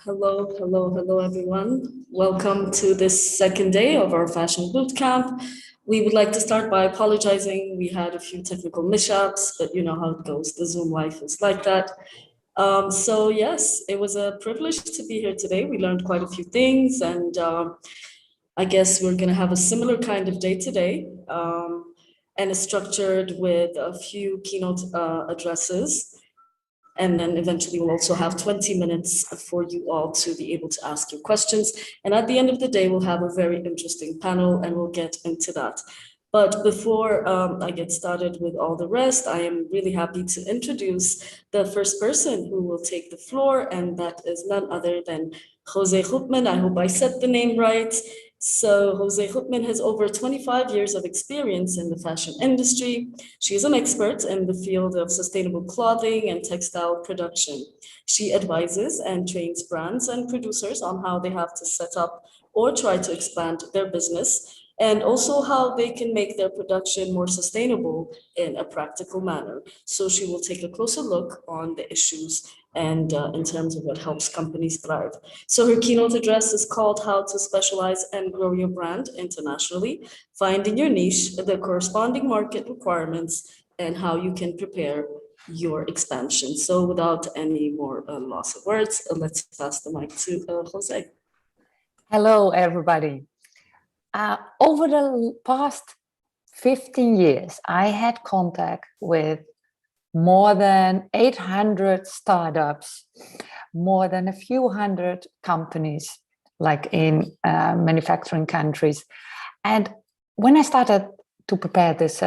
Hello, everyone. Welcome to this second day of our fashion bootcamp. We would like to start by apologizing. We had a few technical mishaps, but you know how it goes. The Zoom life is like that. So yes, it was a privilege to be here today. We learned quite a few things, and I guess we're going to have a similar kind of day today, and it's structured with a few keynote addresses. And then eventually we'll also have 20 minutes for you all to be able to ask your questions. And at the end of the day, we'll have a very interesting panel and we'll get into that. But before I get started with all the rest, I am really happy to introduce the first person who will take the floor, and that is none other than José Koopman. I hope I said the name right. So José Koopman has over 25 years of experience in the fashion industry. She is an expert in the field of sustainable clothing and textile production. She advises and trains brands and producers on how they have to set up or try to expand their business, and also how they can make their production more sustainable in a practical manner. So she will take a closer look on the issues and in terms of what helps companies thrive. So her keynote address is called How to Specialize and Grow Your Brand Internationally, Finding Your Niche, the Corresponding Market Requirements, and How You Can Prepare Your Expansion. So without any more loss of words, let's pass the mic to Jose. Hello, everybody. Over the past 15 years, I had contact with more than 800 startups, more than a few hundred companies, like in manufacturing countries. And when I started to prepare this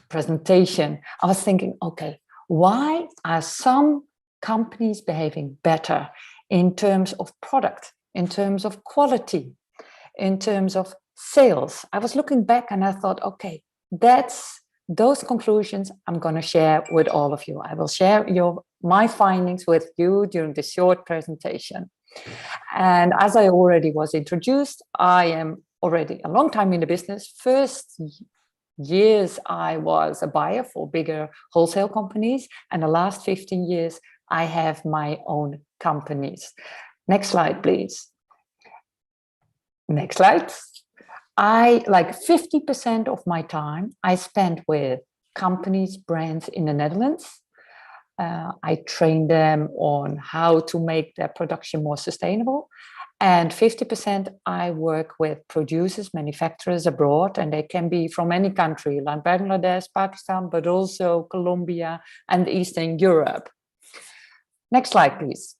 presentation, I was thinking, okay, why are some companies behaving better in terms of product, in terms of quality, in terms of sales? I was looking back and I thought, okay, those conclusions I'm going to share with all of you. I will share my findings with you during this short presentation. And as I already was introduced, I am already a long time in the business. First years, I was a buyer for bigger wholesale companies. And the last 15 years, I have my own companies. Next slide, please. Next slide. I like 50% of my time I spent with companies, brands in the Netherlands. I train them on how to make their production more sustainable. And 50% I work with producers, manufacturers abroad, and they can be from any country, like Bangladesh, Pakistan, but also Colombia and Eastern Europe. Next slide, please.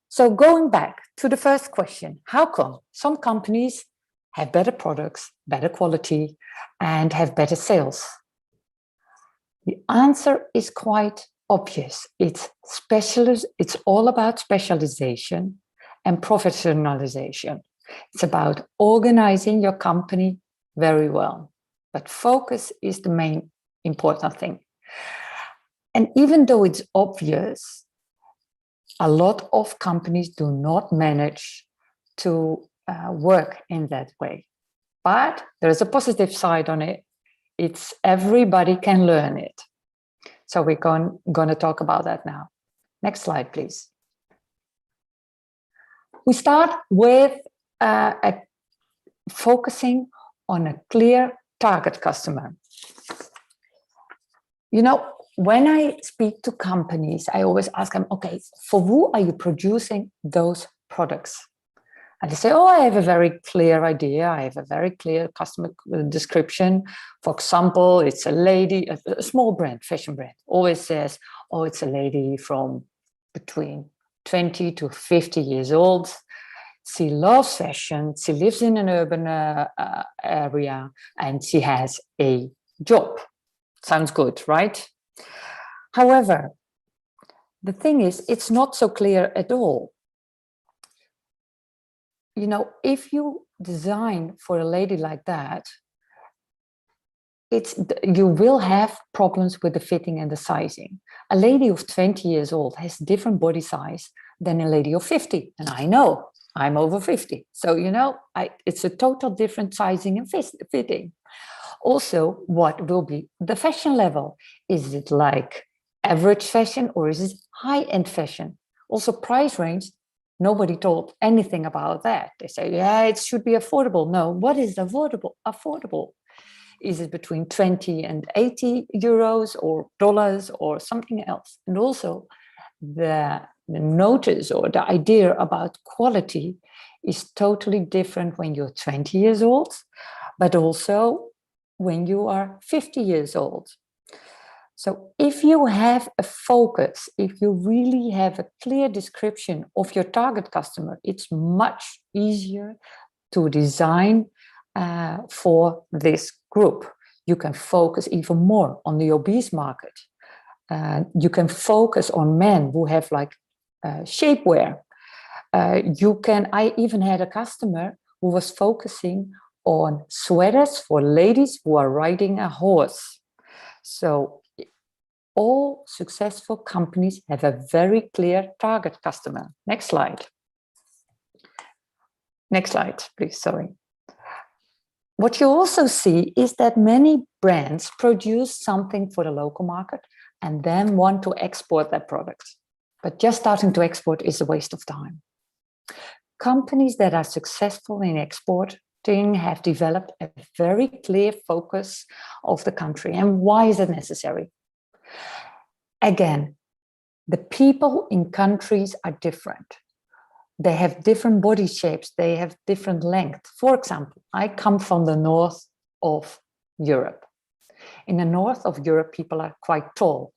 So going back to the first question, how come some companies have better products, better quality, and have better sales? The answer is quite obvious. It's all about specialization and professionalization. It's about organizing your company very well. But focus is the main important thing. And even though it's obvious, a lot of companies do not manage to work in that way. But there's a positive side on it. It's everybody can learn it. So we're going to talk about that now. Next slide, please. We start with focusing on a clear target customer. You know, when I speak to companies, I always ask them, okay, for who are you producing those products? And they say, oh, I have a very clear idea. I have a very clear customer description. For example, it's a lady, a small brand, fashion brand, always says, oh, it's a lady from between 20 to 50 years old. She loves fashion. She lives in an urban area and she has a job. Sounds good, right? However, the thing is, it's not so clear at all. You know, if you design for a lady like that, you will have problems with the fitting and the sizing. A lady of 20 years old has different body size than a lady of 50. And I know, I'm over 50. So, you know, it's a total different sizing and fitting. Also, what will be the fashion level? Is it like average fashion or is it high-end fashion? Also, price range Nobody told anything about that. They say, yeah, it should be affordable. No, what is affordable? Affordable. Is it between 20 and 80 euros or dollars or something else? And also the notice or the idea about quality is totally different when you're 20 years old, but also when you are 50 years old. So if you have a focus, if you really have a clear description of your target customer, it's much easier to design for this group. You can focus even more on the obese market. You can focus on men who have like shapewear. I even had a customer who was focusing on sweaters for ladies who are riding a horse. So all successful companies have a very clear target customer. Next slide. Next slide, please, sorry. What you also see is that many brands produce something for the local market and then want to export that product. But just starting to export is a waste of time. Companies that are successful in exporting have developed a very clear focus of the country. And why is it necessary? Again, the people in countries are different. They have different body shapes. They have different length. For example, I come from the north of Europe. In the north of Europe, people are quite tall.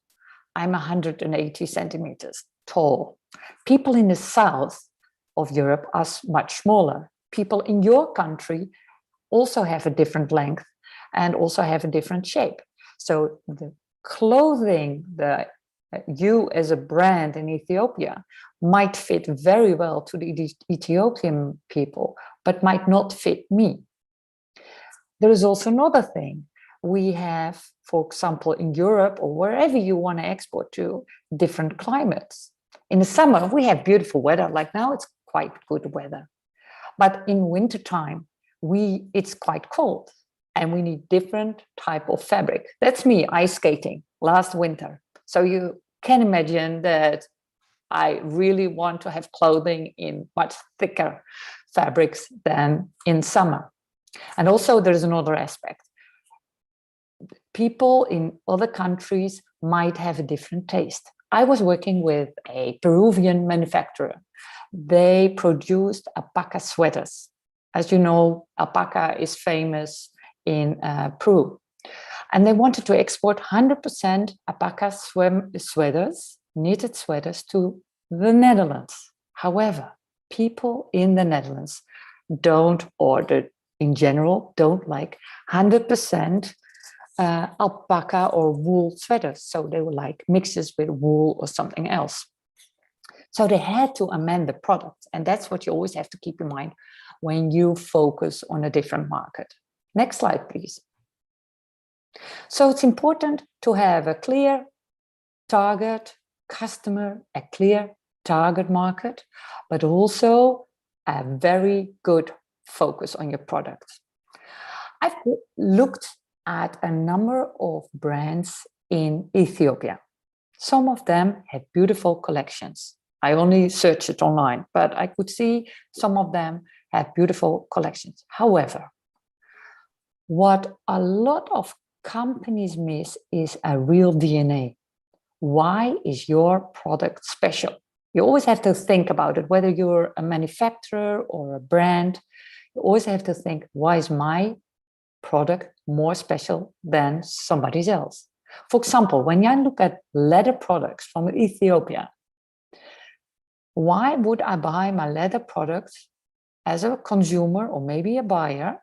I'm 180 centimeters tall. People in the south of Europe are much smaller. People in your country also have a different length and also have a different shape. So the clothing that you as a brand in Ethiopia might fit very well to the Ethiopian people, but might not fit me. There is also another thing. We have, for example, in Europe or wherever you want to export to, different climates. In the summer, we have beautiful weather. Like now, it's quite good weather. But in wintertime, it's quite cold and we need different type of fabric. That's me ice skating last winter. So you can imagine that I really want to have clothing in much thicker fabrics than in summer. And also there's another aspect. People in other countries might have a different taste. I was working with a Peruvian manufacturer. They produced alpaca sweaters. As you know, alpaca is famous in Peru. And they wanted to export 100% alpaca sweaters, knitted sweaters, to the Netherlands. However, people in the Netherlands don't order, in general, don't like 100% alpaca or wool sweaters. So they were like mixes with wool or something else. So they had to amend the product. And that's what you always have to keep in mind when you focus on a different market. Next slide, please. So it's important to have a clear target customer, a clear target market, but also a very good focus on your product. I've looked at a number of brands in Ethiopia. Some of them have beautiful collections. I only searched it online, but I could see some of them have beautiful collections. However, what a lot of companies miss is a real DNA. Why is your product special? You always have to think about it, whether you're a manufacturer or a brand. You always have to think, why is my product more special than somebody else? For example, when I look at leather products from Ethiopia, why would I buy my leather products as a consumer or maybe a buyer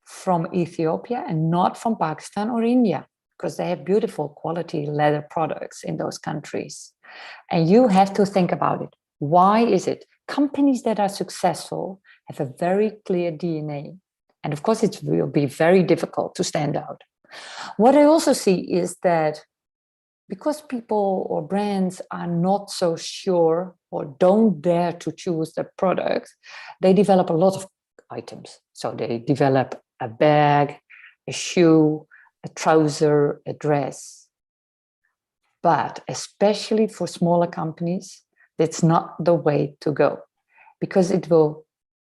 from Ethiopia and not from Pakistan or India? Because they have beautiful quality leather products in those countries. And you have to think about it. Why is it? Companies that are successful have a very clear DNA. And of course, it will be very difficult to stand out. What I also see is that because people or brands are not so sure or don't dare to choose the product, they develop a lot of items. So they develop a bag, a shoe, a trouser, a dress. But especially for smaller companies, It's not the way to go, because it will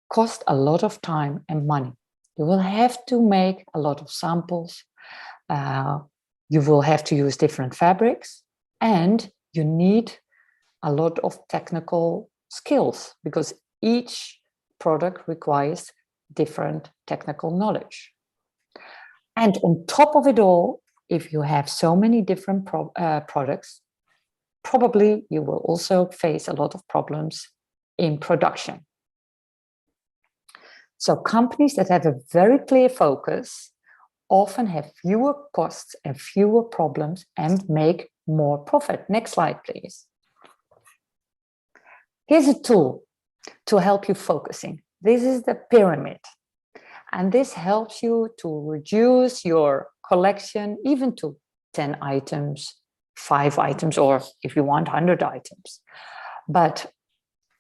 cost a lot of time and money. You will have to make a lot of samples. You will have to use different fabrics, and you need a lot of technical skills, because each product requires different technical knowledge. And on top of it all, if you have so many different products, probably you will also face a lot of problems in production. So companies that have a very clear focus often have fewer costs and fewer problems and make more profit. Next slide, please. Here's a tool to help you focusing. This is the pyramid. And this helps you to reduce your collection even to 10 items, 5 items, or if you want 100 items. But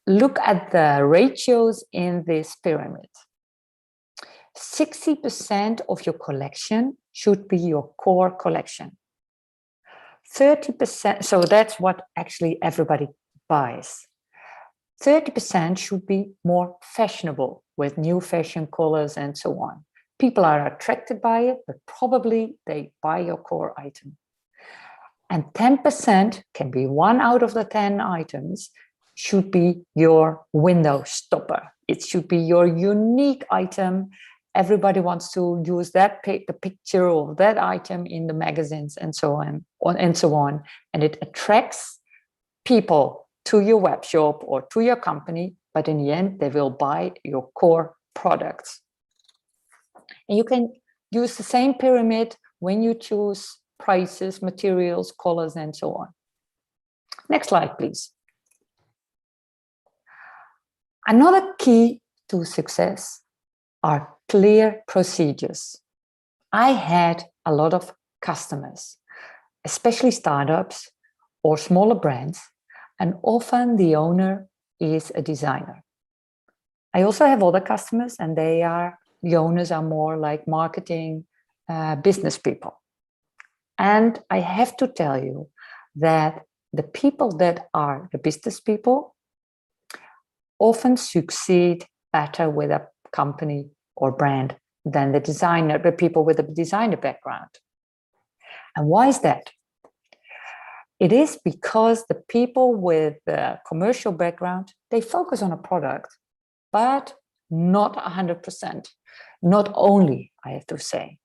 look at the ratios in this pyramid. 60% of your collection should be your core collection. 30%, so that's what actually everybody buys. 30% should be more fashionable, with new fashion colors and so on. People are attracted by it, but probably they buy your core item. And 10%, can be 1 out of the 10 items, should be your window stopper. It should be your unique item. Everybody wants to use that the picture of that item in the magazines and so on and so on. And it attracts people to your web shop or to your company, but in the end, they will buy your core products. And you can use the same pyramid when you choose prices, materials, colors, and so on. Next slide, please. Another key to success are clear procedures. I had a lot of customers, especially startups or smaller brands, and often the owner is a designer. I also have other customers, and the owners are more like marketing business people. And I have to tell you that the people that are the business people often succeed better with a company or brand than the people with a designer background. And why is that? It is because the people with the commercial background, they focus on a product, but not 100%. Not only, I have to say.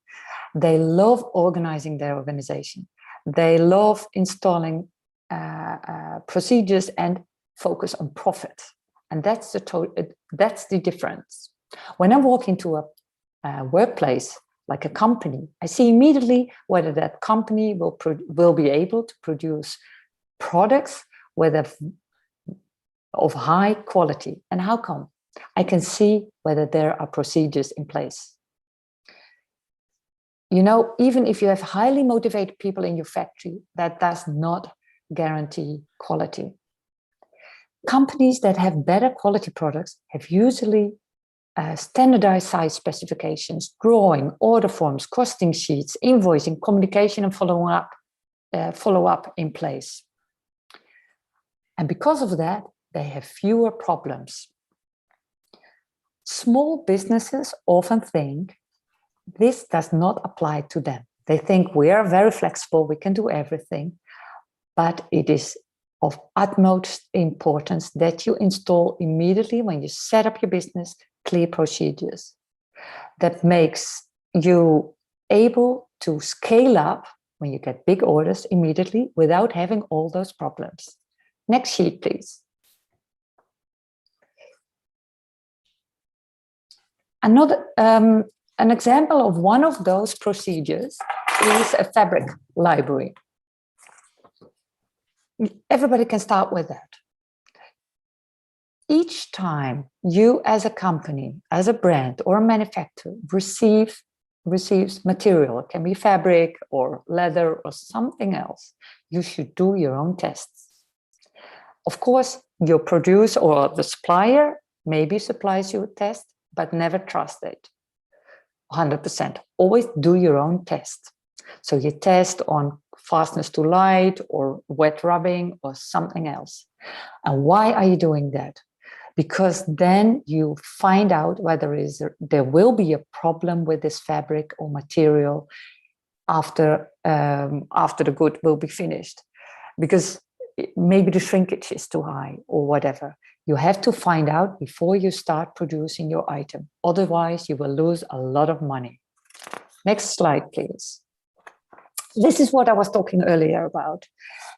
They love organizing their organization. They love installing procedures and focus on profit. And that's the difference. When I walk into a workplace, like a company, I see immediately whether that company will be able to produce products of high quality. And how come? I can see whether there are procedures in place. You know, even if you have highly motivated people in your factory, that does not guarantee quality. Companies that have better quality products have usually standardized size specifications, drawing, order forms, costing sheets, invoicing, communication, and follow up in place. And because of that, they have fewer problems. Small businesses often think this does not apply to them. They think we are very flexible, we can do everything, but it is of utmost importance that you install immediately when you set up your business clear procedures that makes you able to scale up when you get big orders immediately without having all those problems. Next sheet, please. An example of one of those procedures is a fabric library. Everybody can start with that. Each time you as a company, as a brand or a manufacturer receives material, it can be fabric or leather or something else, you should do your own tests. Of course, your producer or the supplier maybe supplies you a test, but never trust it 100%. Always do your own test. So you test on fastness to light or wet rubbing or something else. And why are you doing that? Because then you find out whether there will be a problem with this fabric or material after the good will be finished. Because maybe the shrinkage is too high or whatever. You have to find out before you start producing your item. Otherwise, you will lose a lot of money. Next slide, please. This is what I was talking earlier about.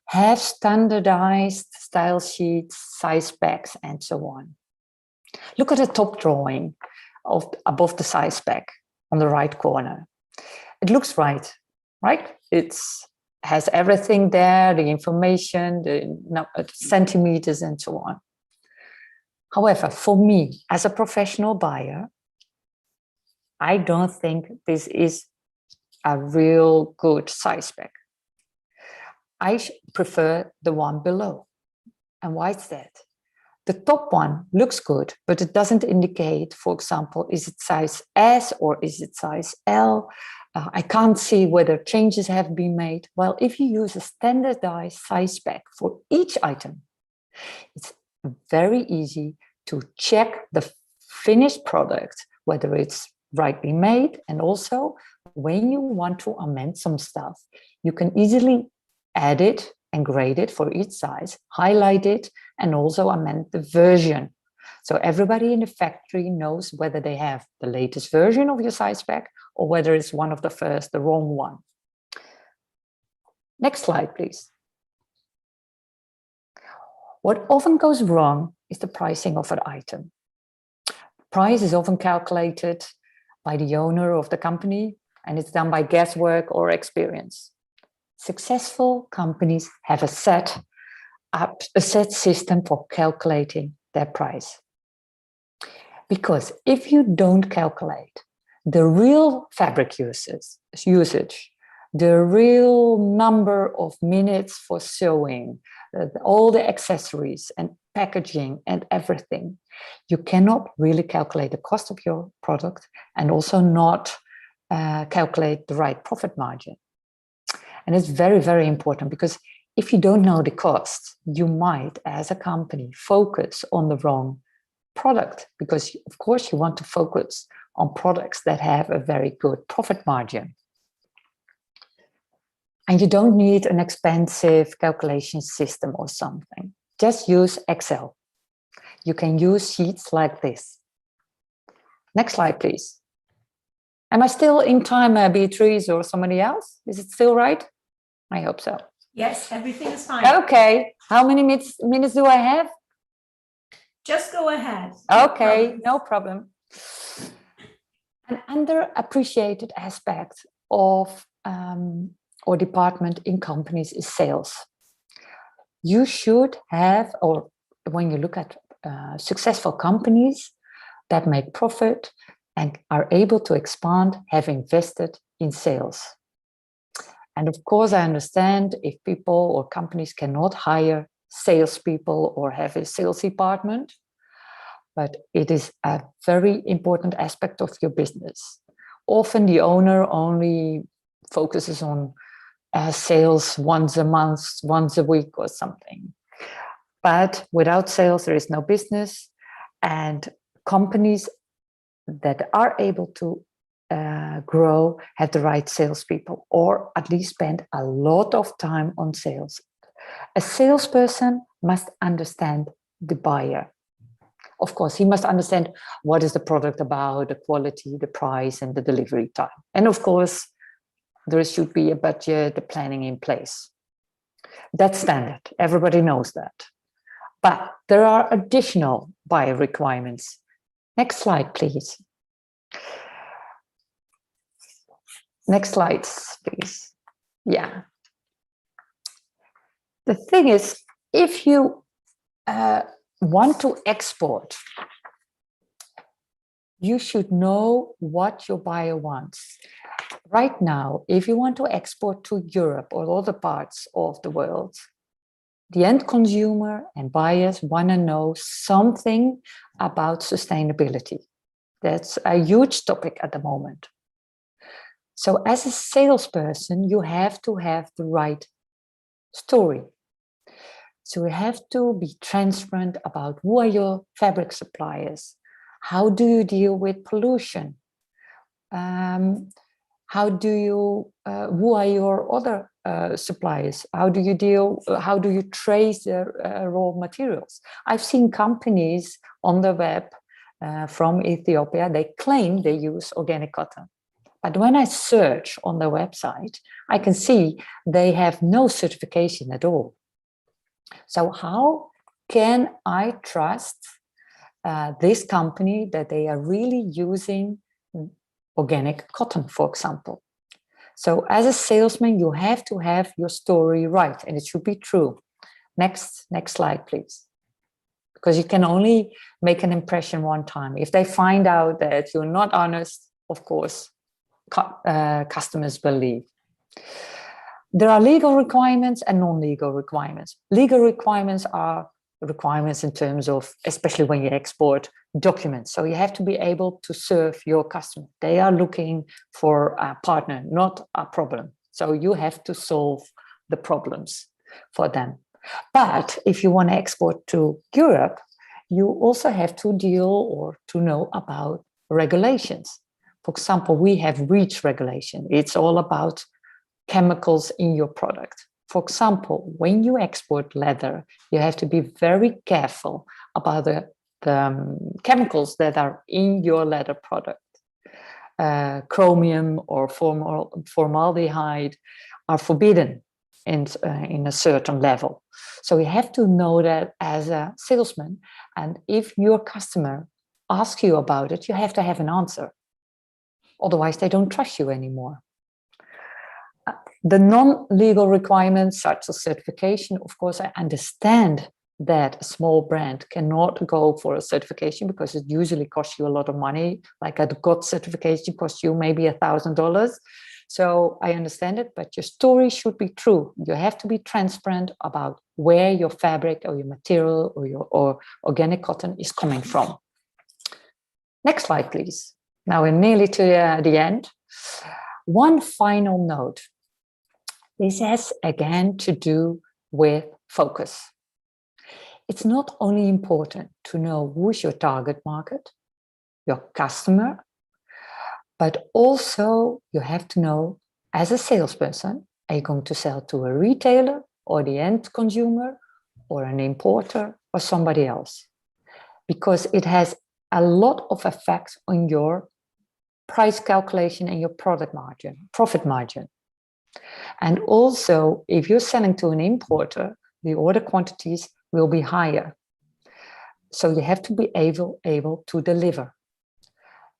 Have standardized style sheets, size specs, and so on. Look at the top drawing above the size spec on the right corner. It looks right? It has everything there, the information, the centimeters, and so on. However, for me, as a professional buyer, I don't think this is a real good size spec. I prefer the one below. And why is that? The top one looks good, but it doesn't indicate, for example, is it size S or is it size L? I can't see whether changes have been made. Well, if you use a standardized size spec for each item, it's very easy to check the finished product, whether it's rightly made, and also when you want to amend some stuff, you can easily add it and grade it for each size, highlight it, and also amend the version. So everybody in the factory knows whether they have the latest version of your size spec or whether it's one of the first, the wrong one. Next slide, please. What often goes wrong is the pricing of an item. Price is often calculated by the owner of the company, and it's done by guesswork or experience. Successful companies have a set system for calculating their price. Because if you don't calculate the real fabric usage, the real number of minutes for sewing, all the accessories and packaging and everything, you cannot really calculate the cost of your product and also not calculate the right profit margin. And it's very, very important because if you don't know the cost, you might, as a company, focus on the wrong product because, of course, you want to focus on products that have a very good profit margin. And you don't need an expensive calculation system or something. Just use Excel. You can use sheets like this. Next slide, please. Am I still in time, Beatrice, or somebody else? Is it still right? I hope so. Yes, everything is fine. Okay. How many minutes do I have? Just go ahead. Okay, no problem. An underappreciated aspect of or department in companies is sales. You should have, or when you look at successful companies that make profit and are able to expand, have invested in sales. And of course, I understand if people or companies cannot hire salespeople or have a sales department, but it is a very important aspect of your business. Often the owner only focuses on sales once a month, once a week or something. But without sales, there is no business. And companies that are able to grow have the right salespeople, or at least spend a lot of time on sales. A salesperson must understand the buyer. Of course, he must understand what is the product about, the quality, the price, and the delivery time. And of course, there should be a budget, the planning in place. That's standard. Everybody knows that. But there are additional buyer requirements. Next slide, please. Next slides, please. Yeah. The thing is, if you want to export, you should know what your buyer wants. Right now, if you want to export to Europe or other parts of the world, the end consumer and buyers want to know something about sustainability. That's a huge topic at the moment. So as a salesperson, you have to have the right story. So you have to be transparent about who are your fabric suppliers, how do you deal with pollution, how do you who are your other suppliers, how do you trace their raw materials. I've seen companies on the web from Ethiopia, they claim they use organic cotton. But when I search on their website, I can see they have no certification at all. So how can I trust this company that they are really using organic cotton, for example? So as a salesman, you have to have your story right, and it should be true. Next slide, please. Because you can only make an impression one time. If they find out that you're not honest, of course, customers will leave. There are legal requirements and non-legal requirements. Legal requirements are requirements in terms of, especially when you export documents. So you have to be able to serve your customer. They are looking for a partner, not a problem. So you have to solve the problems for them. But if you want to export to Europe, you also have to deal or to know about regulations. For example, we have REACH regulation. It's all about chemicals in your product. For example, when you export leather, you have to be very careful about the chemicals that are in your leather product. Chromium or formaldehyde are forbidden in a certain level. So you have to know that as a salesman. And if your customer asks you about it, you have to have an answer. Otherwise, they don't trust you anymore. The non-legal requirements, such as certification, of course, I understand that a small brand cannot go for a certification because it usually costs you a lot of money. Like a GOT certification costs you maybe $1,000. So I understand it, but your story should be true. You have to be transparent about where your fabric or your material or organic cotton is coming from. Next slide, please. Now we're nearly to the end. One final note. This has again to do with focus. It's not only important to know who's your target market, your customer, but also you have to know as a salesperson, are you going to sell to a retailer or the end consumer or an importer or somebody else? Because it has a lot of effect on your price calculation and your profit margin. And also, if you're selling to an importer, the order quantities will be higher. So you have to be able to deliver.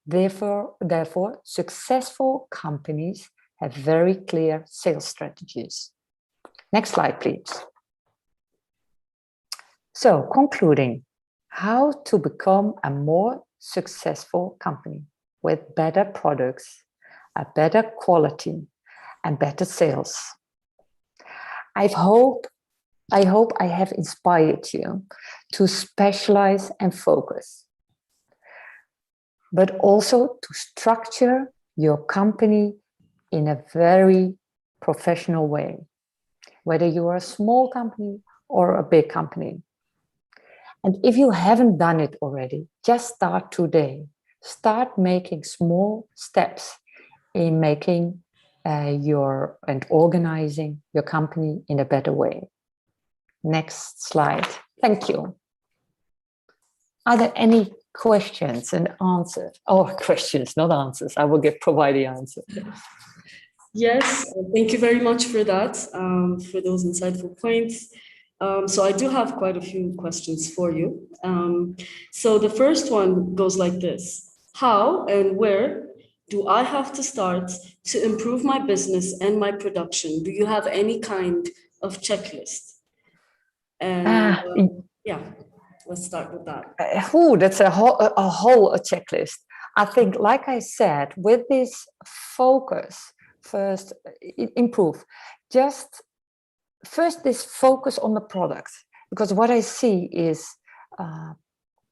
Therefore, successful companies have very clear sales strategies. Next slide, please. So, concluding, how to become a more successful company with better products, a better quality, and better sales. I hope I have inspired you to specialize and focus, but also to structure your company in a very professional way, whether you are a small company or a big company. And if you haven't done it already, just start today. Start making small steps in making and organizing your company in a better way. Next slide. Thank you. Are there any questions and answers? Oh, questions, not answers. I will provide the answer. Yes, thank you very much for that, for those insightful points. So I do have quite a few questions for you. So the first one goes like this. How and where do I have to start to improve my business and my production? Do you have any kind of checklist? And yeah, let's start with that. That's a whole checklist. I think, like I said, with this focus, first improve. Just first this focus on the product, because what I see is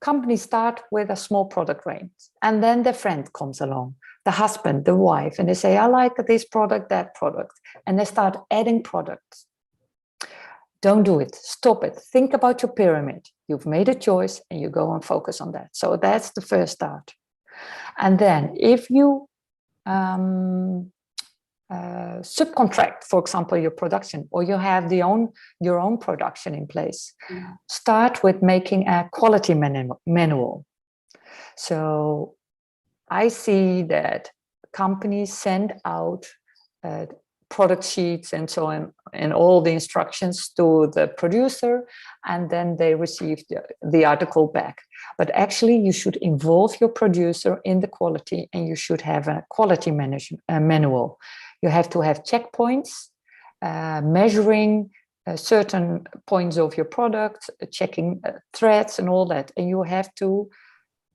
companies start with a small product range and then their friend comes along. the husband, the wife, and they say, I like this product, that product, and they start adding products. Don't do it. Stop it. Think about your pyramid. You've made a choice and you go and focus on that. So that's the first start. And then if you subcontract, for example, your production, or you have your own production in place, start with making a quality manual. So I see that companies send out product sheets and so on, and all the instructions to the producer, and then they receive the article back. But actually, you should involve your producer in the quality, and you should have a quality manual. You have to have checkpoints, measuring certain points of your product, checking threads and all that, and you have to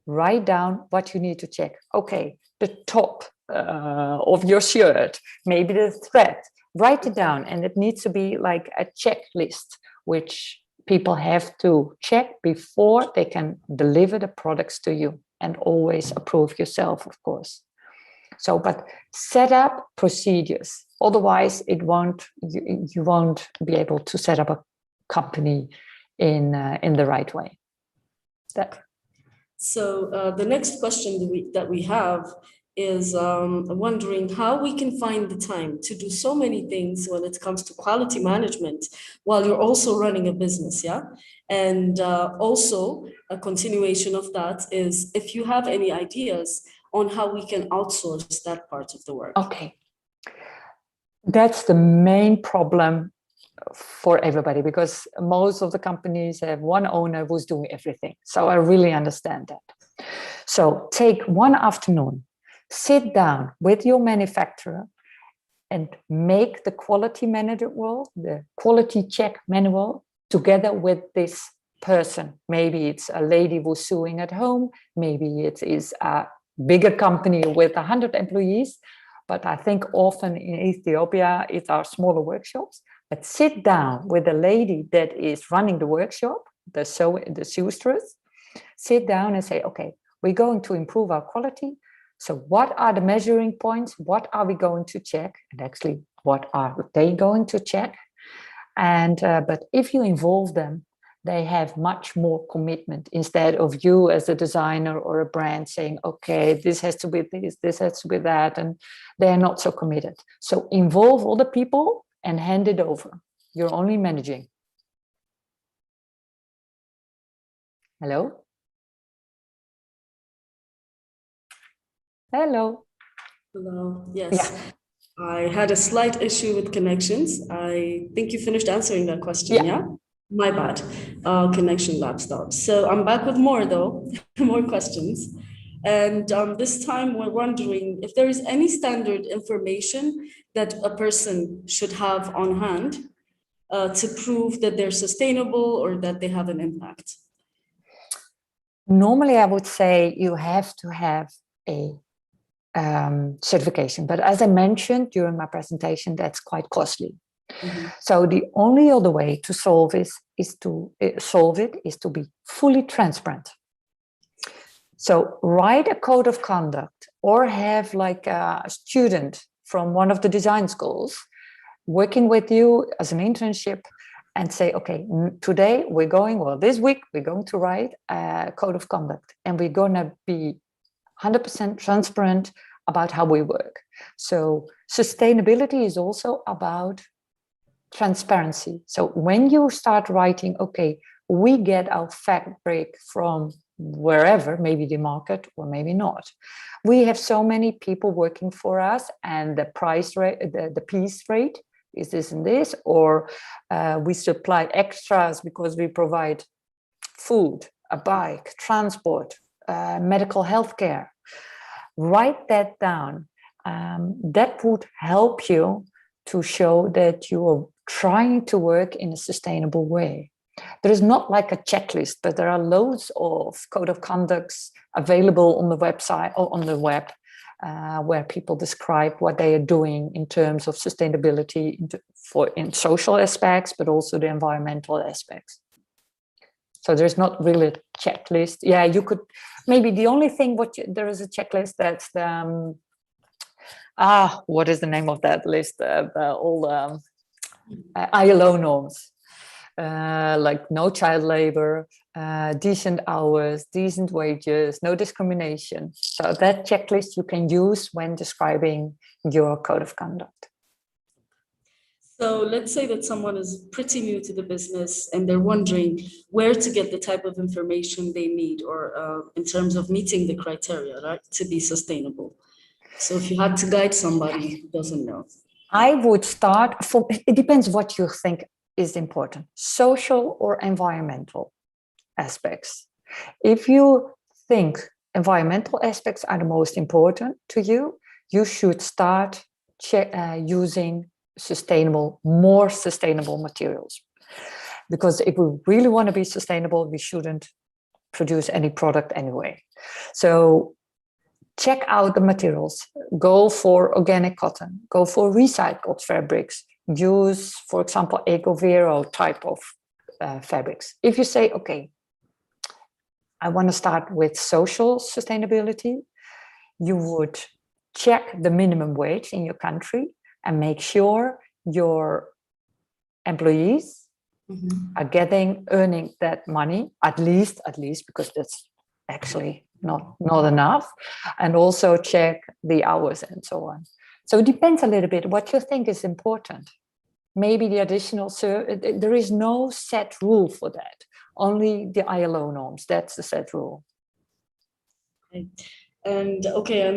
write down what you need to check. Okay, the top of your shirt, maybe the thread, write it down, and it needs to be like a checklist which people have to check before they can deliver the products to you, and always approve yourself, of course. So, but set up procedures, otherwise you won't be able to set up a company in the right way. So the next question that we have is wondering how we can find the time to do so many things when it comes to quality management while you're also running a business, yeah? And also a continuation of that is if you have any ideas on how we can outsource that part of the work. Okay. That's the main problem for everybody, because most of the companies have one owner who's doing everything. So I really understand that. So take one afternoon, sit down with your manufacturer and make the quality manual, the quality check manual, together with this person. Maybe it's a lady who's sewing at home, maybe it is a bigger company with 100 employees, but I think often in Ethiopia it's our smaller workshops. But sit down with the lady that is running the workshop, the seamstress, sit down and say, okay, we're going to improve our quality. So what are the measuring points? What are we going to check? And actually, what are they going to check? And but if you involve them, they have much more commitment, instead of you as a designer or a brand saying, okay, this has to be this has to be that, and they're not so committed. So involve all the people and hand it over. You're only managing. Hello? Hello. Hello. Yes. Yeah. I had a slight issue with connections. I think you finished answering that question, yeah? My bad. Connection lab stopped. So I'm back with more though, more questions. And this time we're wondering if there is any standard information that a person should have on hand to prove that they're sustainable or that they have an impact. Normally, I would say you have to have a certification, but as I mentioned during my presentation, that's quite costly. Mm-hmm. So the only other way to solve it is to be fully transparent. So write a code of conduct, or have like a student from one of the design schools working with you as an internship, and say, okay, today this week we're going to write a code of conduct, and we're going to be 100% transparent about how we work. So sustainability is also about transparency. So when you start writing, okay, we get our fabric from wherever, maybe the market or maybe not. We have so many people working for us, and the price rate, the piece rate is this and this, or we supply extras because we provide food, a bike, transport, medical health care. Write that down. That would help you to show that you are trying to work in a sustainable way. There is not like a checklist, but there are loads of code of conducts available on the website or on the web, where people describe what they are doing in terms of sustainability in social aspects, but also the environmental aspects. So there's not really a checklist. Yeah, you could, maybe the only thing there is a checklist, that's the What is the name of that list? All ILO norms, like no child labor, decent hours, decent wages, no discrimination. So that checklist you can use when describing your code of conduct. So let's say that someone is pretty new to the business and they're wondering where to get the type of information they need, or in terms of meeting the criteria, right, to be sustainable. So if you had to guide somebody who doesn't know. I would start from, it depends what you think is important, social or environmental aspects. If you think environmental aspects are the most important to you, you should start using more sustainable materials. Because if we really want to be sustainable, we shouldn't produce any product anyway. So check out the materials. Go for organic cotton. Go for recycled fabrics. Use, for example, Ecovero type of fabrics. If you say, okay, I want to start with social sustainability, you would check the minimum wage in your country and make sure your employees are earning that money, at least, because that's actually not enough, and also check the hours and so on. So it depends a little bit what you think is important. Maybe the additional, there is no set rule for that. Only the ILO norms, that's the set rule. Okay. And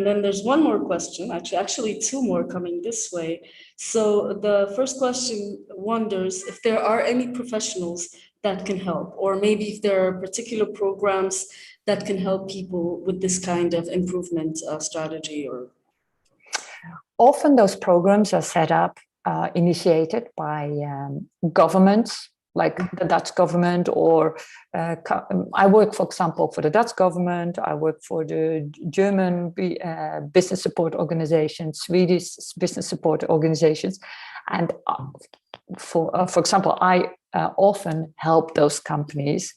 then there's one more question, actually two more coming this way. So the first question wonders if there are any professionals that can help, or maybe if there are particular programs that can help people with this kind of improvement strategy. Or often those programs are set up, initiated by governments, like the Dutch government, or I work, for example, for the Dutch government. I work for the German business support organization, Swedish business support organizations, and for example, I often help those companies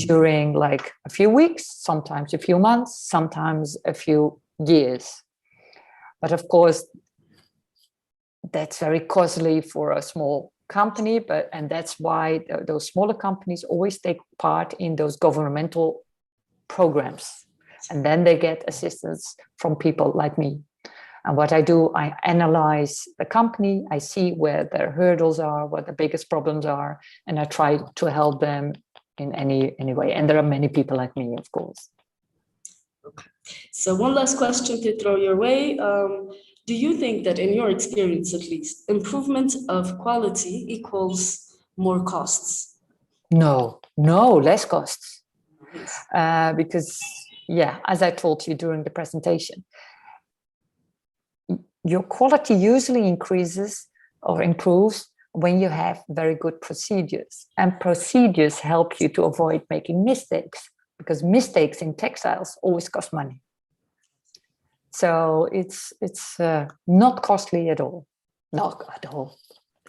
during like a few weeks, sometimes a few months, sometimes a few years. But of course, that's very costly for a small company, and that's why those smaller companies always take part in those governmental programs, and then they get assistance from people like me. And what I do, I analyze the company, I see where their hurdles are, what the biggest problems are, and I try to help them in any way. And there are many people like me, of course. Okay. So one last question to throw your way. Do you think that, in your experience at least, improvement of quality equals more costs? No, less costs. Because, as I told you during the presentation, your quality usually increases or improves when you have very good procedures. And procedures help you to avoid making mistakes, because mistakes in textiles always cost money. So it's not costly at all. Not at all.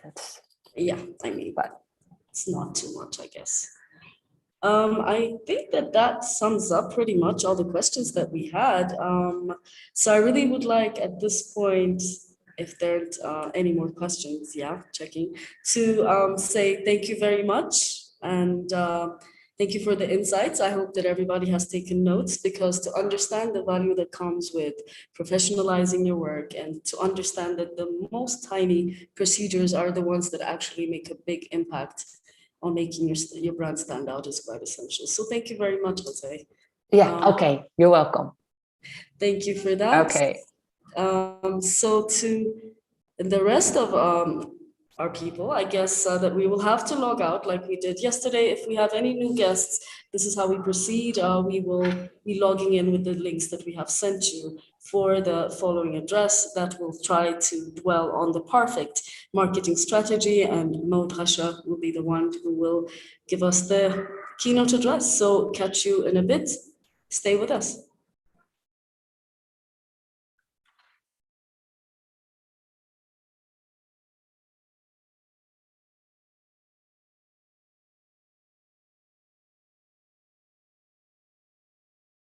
That's but it's not too much, I guess. I think that sums up pretty much all the questions that we had. So I really would like at this point, if there aren't any more questions, checking, to say thank you very much, and thank you for the insights. I hope that everybody has taken notes, because to understand the value that comes with professionalizing your work, and to understand that the most tiny procedures are the ones that actually make a big impact on making your brand stand out, is quite essential. So thank you very much, José. Okay, you're welcome. Thank you for that. Okay. So to the rest of our people, I guess that we will have to log out like we did yesterday. If we have any new guests, this is how we proceed. We will be logging in with the links that we have sent you for the following address that will try to dwell on the perfect marketing strategy, and Maud Rasha will be the one who will give us the keynote address. So catch you in a bit. Stay with us.